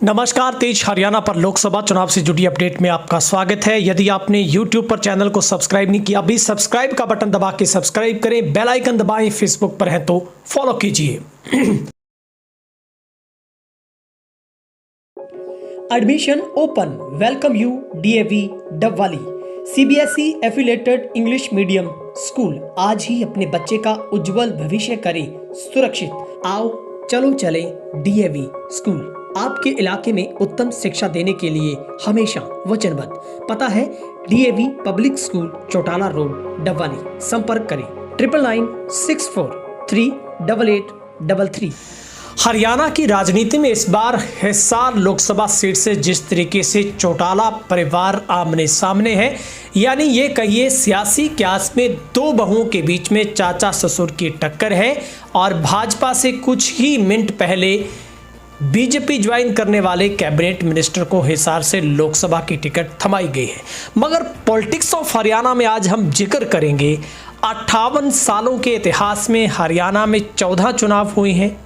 नमस्कार। तेज हरियाणा पर लोकसभा चुनाव से जुड़ी अपडेट में आपका स्वागत है। यदि आपने YouTube पर चैनल को सब्सक्राइब नहीं किया, अभी सब्सक्राइब का बटन दबा के सब्सक्राइब करें, बेल आइकन दबाएं, फेसबुक पर हैं तो फॉलो कीजिए। Admission open, welcome you DAV Dabwali CBSE affiliated English medium school. आज ही अपने बच्चे का उज्जवल भविष्य करें सुरक्षित। आओ चलो चले DAV स्कूल। आपके इलाके में उत्तम शिक्षा देने के लिए हमेशा वचनबद्ध। पता है DAV public school, Chautala road, Dabwali. संपर्क करें 9996438833। हरियाणा की राजनीति में इस बार हिसार लोकसभा सीट से जिस तरीके से चौटाला परिवार आमने सामने है, यानी ये कहिए सियासी क्यास में दो बहुओं के बीच में चाचा ससुर की टक्कर है और भाजपा से कुछ ही मिनट पहले बीजेपी ज्वाइन करने वाले कैबिनेट मिनिस्टर को हिसार से लोकसभा की टिकट थमाई गई है। मगर पॉलिटिक्स ऑफ हरियाणा में आज हम जिक्र करेंगे 58 सालों के इतिहास में हरियाणा में 14 चुनाव हुए हैं।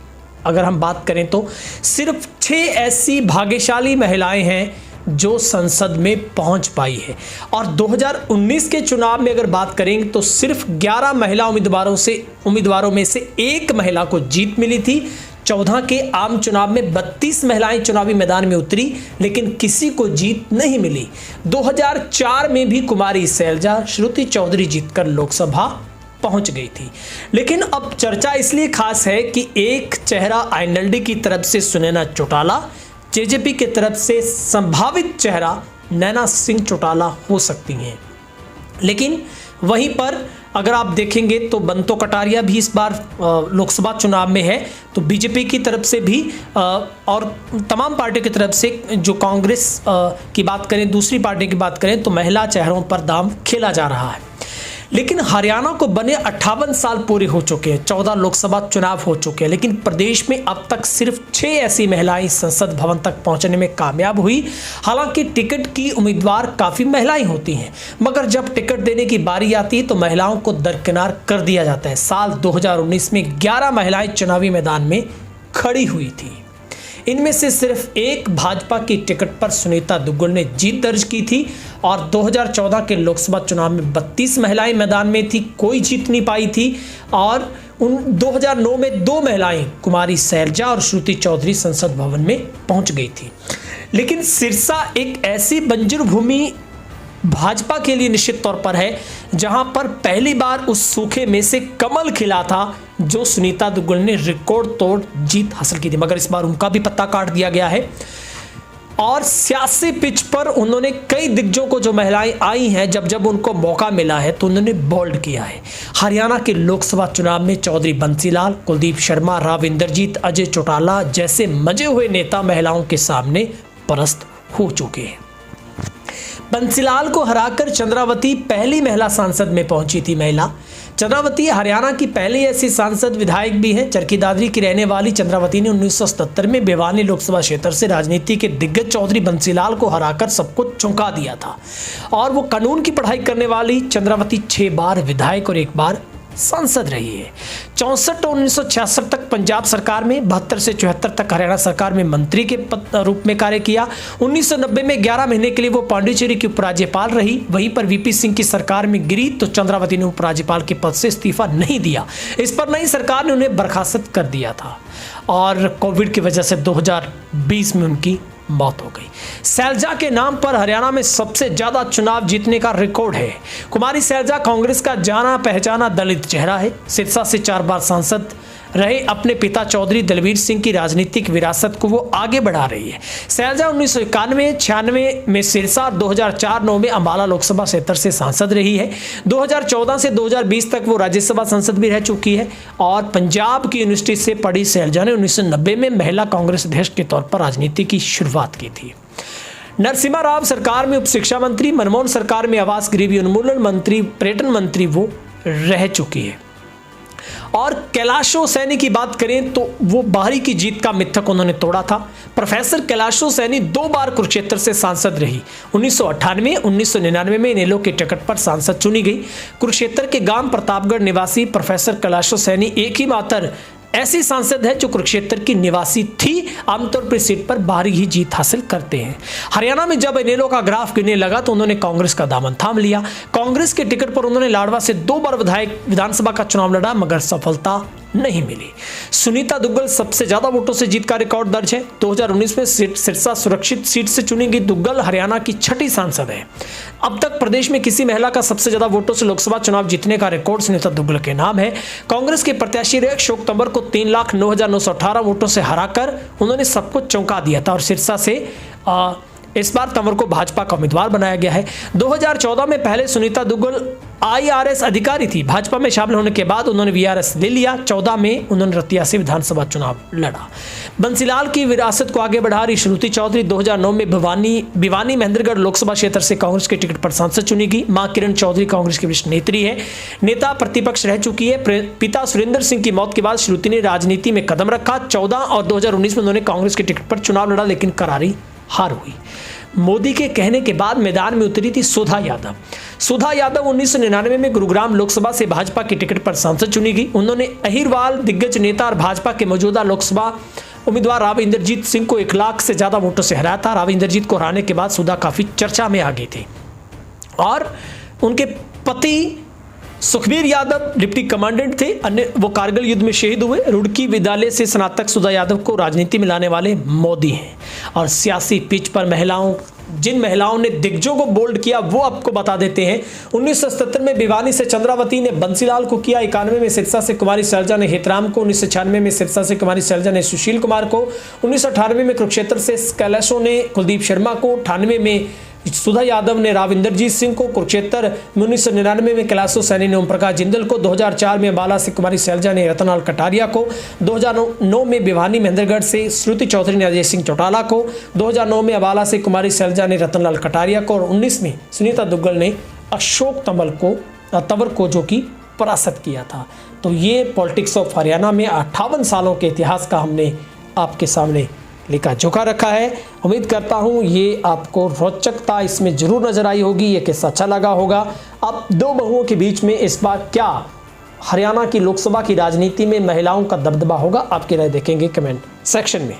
अगर हम बात करें तो सिर्फ 6 ऐसी भाग्यशाली महिलाएं हैं जो संसद में पहुंच पाई है। और 2019 के चुनाव में अगर बात करेंगे तो सिर्फ 11 महिला उम्मीदवारों में से एक महिला को जीत मिली थी। 14 के आम चुनाव में 32 महिलाएं चुनावी मैदान में उतरी, लेकिन किसी को जीत नहीं मिली। 2004 में भी कुमारी शैलजा श्रुति चौधरी जीतकर लोकसभा पहुंच गई थी। लेकिन अब चर्चा इसलिए खास है कि एक चेहरा INLD की तरफ से सुनैना चौटाला, JJP की तरफ से संभावित चेहरा नैना सिंह चौटाला हो सकती हैं। लेकिन वहीं पर अगर आप देखेंगे तो बंतो कटारिया भी इस बार लोकसभा चुनाव में है, तो बीजेपी की तरफ से भी और तमाम पार्टियों की तरफ से, जो कांग्रेस की बात करें, दूसरी पार्टी की बात करें, तो महिला चेहरों पर दांव खेला जा रहा है। लेकिन हरियाणा को बने 58 साल पूरे हो चुके हैं, 14 लोकसभा चुनाव हो चुके हैं, लेकिन प्रदेश में अब तक सिर्फ 6 ऐसी महिलाएं संसद भवन तक पहुंचने में कामयाब हुई। हालांकि टिकट की उम्मीदवार काफ़ी महिलाएं होती हैं, मगर जब टिकट देने की बारी आती है तो महिलाओं को दरकिनार कर दिया जाता है। साल 2019 में 11 महिलाएं चुनावी मैदान में खड़ी हुई थी। इनमें से सिर्फ एक भाजपा की टिकट पर सुनीता दुग्गल ने जीत दर्ज की थी और 2014 के लोकसभा चुनाव में 32 महिलाएं मैदान में थी, कोई जीत नहीं पाई थी। और 2009 में 2 महिलाएं कुमारी शैलजा और श्रुति चौधरी संसद भवन में पहुंच गई थी। लेकिन सिरसा एक ऐसी बंजर भूमि भाजपा के लिए निश्चित तौर पर है जहां पर पहली बार उस सूखे में से कमल खिला था, जो सुनीता दुग्गल ने रिकॉर्ड तोड़ जीत हासिल की थी। मगर इस बार उनका भी पत्ता काट दिया गया है और सियासी पिच पर उन्होंने कई दिग्गजों को, जो महिलाएं आई हैं, जब उनको मौका मिला है तो उन्होंने बोल्ड किया है। हरियाणा के लोकसभा चुनाव में चौधरी बंसीलाल, कुलदीप शर्मा, राव इंद्रजीत, अजय चौटाला जैसे मजे हुए नेता महिलाओं के सामने परास्त हो चुके हैं। बंसीलाल को हराकर चंद्रावती पहली महिला सांसद में पहुंची थी। चंद्रावती हरियाणा की पहली ऐसी सांसद विधायक भी हैं। चरखी दादरी की रहने वाली चंद्रावती ने 1977 में भिवानी लोकसभा क्षेत्र से राजनीति के दिग्गज चौधरी बंसीलाल को हराकर सबको चौंका दिया था। और वो कानून की पढ़ाई करने वाली चंद्रावती 6 बार विधायक और 1 बार सांसद रही है। 64 और 1966 तक पंजाब सरकार में, 72 से 74 तक हरियाणा सरकार में मंत्री के रूप में कार्य किया। 1990 में 11 महीने के लिए वो पांडिचेरी की उपराज्यपाल रही। वहीं पर VP सिंह की सरकार में गिरी तो चंद्रावती ने उपराज्यपाल के पद से इस्तीफा नहीं दिया। इस पर नई सरकार ने उन्हें बर्खास्त कर दिया था और कोविड की वजह से 2020 में उनकी मौत हो गई। शैलजा के नाम पर हरियाणा में सबसे ज्यादा चुनाव जीतने का रिकॉर्ड है। कुमारी शैलजा कांग्रेस का जाना पहचाना दलित चेहरा है। सिरसा से 4 बार सांसद रहे। अपने पिता चौधरी दलवीर सिंह की राजनीतिक विरासत को वो आगे बढ़ा रही है। शैलजा 1991-96 में सिरसा, 2004-09 में अंबाला लोकसभा क्षेत्र से सांसद रही है। 2014 से 2020 तक वो राज्यसभा सांसद भी रह चुकी है। और पंजाब की यूनिवर्सिटी से पढ़ी शैलजा ने 1990 में महिला कांग्रेस अध्यक्ष के तौर पर राजनीति की शुरुआत की थी। नरसिम्हा राव सरकार में उप शिक्षा मंत्री, मनमोहन सरकार में आवास गरीबी उन्मूलन मंत्री, पर्यटन मंत्री वो रह चुकी है। और कैलाशो सैनी की बात करें तो वो बाहरी की जीत का मिथक उन्होंने तोड़ा था। प्रोफेसर कैलाशो सैनी 2 बार कुरुक्षेत्र से सांसद रही। 1998, 1999 में इनेलो के टिकट पर सांसद चुनी गई। कुरुक्षेत्र के गांव प्रतापगढ़ निवासी प्रोफेसर कैलाशो सैनी एक ही मात्र ऐसी सांसद है जो कुरुक्षेत्र की निवासी थी। आमतौर पर सीट पर भारी ही जीत हासिल करते हैं। हरियाणा में जब इनेलो का ग्राफ गिरने लगा तो उन्होंने कांग्रेस का दामन थाम लिया। कांग्रेस के टिकट पर उन्होंने लाडवा से 2 बार विधानसभा का चुनाव लड़ा, मगर सफलता नहीं मिली। सुनीता दुग्गल सबसे ज्यादा वोटों से जीत का रिकॉर्ड दर्ज है। 2019 में सिरसा सुरक्षित सीट से चुनी गई दुग्गल हरियाणा की 6ठी सांसद है। अब तक प्रदेश में किसी महिला का सबसे ज्यादा वोटों से लोकसभा चुनाव जीतने का रिकॉर्ड सुनीता दुग्गल के नाम है। कांग्रेस के प्रत्याशी रहे अशोक तंवर को 3,09,918 वोटों से हराकर उन्होंने सबको चौंका दिया था और सिरसा से इस बार तंवर को भाजपा का उम्मीदवार बनाया गया है। 2014 में पहले सुनीता दुग्गल IRS अधिकारी थी। भाजपा में शामिल होने के बाद उन्होंने VRS ले लिया। 14 में उन्होंने रतिया से विधानसभा चुनाव लड़ा। बंसीलाल की विरासत को आगे बढ़ा रही श्रुति चौधरी 2009 में भिवानी महेंद्रगढ़ लोकसभा क्षेत्र से कांग्रेस के टिकट पर सांसद चुनी गई। मां किरण चौधरी कांग्रेस की वरिष्ठ नेत्री है, नेता प्रतिपक्ष रह चुकी है। पिता सुरेंद्र सिंह की मौत के बाद श्रुति ने राजनीति में कदम रखा। 14 और 2019 में उन्होंने कांग्रेस के टिकट पर चुनाव लड़ा, लेकिन करारी हार हुई। मोदी के कहने के बाद मैदान में उतरी थी सुधा यादव। सुधा यादव 1999 में गुरुग्राम लोकसभा से भाजपा के टिकट पर सांसद चुनी गई। उन्होंने अहिरवाल दिग्गज नेता और भाजपा के मौजूदा लोकसभा उम्मीदवार राव इंद्रजीत सिंह को 1 लाख से ज्यादा वोटों से हराया था। राव इंद्रजीत को हराने के बाद सुधा काफी चर्चा में आ गई थी और उनके पति सुखबीर यादव डिप्टी कमांडेंट थे। अन्य वो कारगिल युद्ध में शहीद हुए। रुड़की विद्यालय से स्नातक सुधा यादव को राजनीति में लाने वाले मोदी हैं। और सियासी पिच पर जिन महिलाओं ने दिग्गजों को बोल्ड किया वो आपको बता देते हैं। 1977 में भिवानी से चंद्रावती ने बंसीलाल को किया। 91 में सिरसा से कुमारी शैलजा ने हेतराम को, 1996 में सिरसा से कुमारी शैलजा ने सुशील कुमार को, 1998 में कुरुक्षेत्र से कैलाशों ने कुलदीप शर्मा को, 98 में सुधा यादव ने राव इंद्रजीत सिंह को, कुरुक्षेत्र में 1999 में कैलाशो सैनी ने ओम प्रकाश जिंदल को, 2004 में अम्बाला से कुमारी शैलजा ने रतनलाल कटारिया को, 2009 में भिवानी महेंद्रगढ़ से श्रुति चौधरी ने अजय सिंह चौटाला को, 2009 में अम्बाला से कुमारी शैलजा ने रतनलाल कटारिया को और 19 में सुनीता दुग्गल ने अशोक तंवर को जो कि परास्त किया था। तो ये पॉलिटिक्स ऑफ हरियाणा में 58 सालों के इतिहास का हमने आपके सामने लेकर झुका रखा है। उम्मीद करता हूँ ये आपको रोचकता इसमें जरूर नजर आई होगी, ये किस्सा अच्छा लगा होगा। अब 2 बहुओं के बीच में इस बार क्या हरियाणा की लोकसभा की राजनीति में महिलाओं का दबदबा होगा, आपकी राय देखेंगे कमेंट सेक्शन में।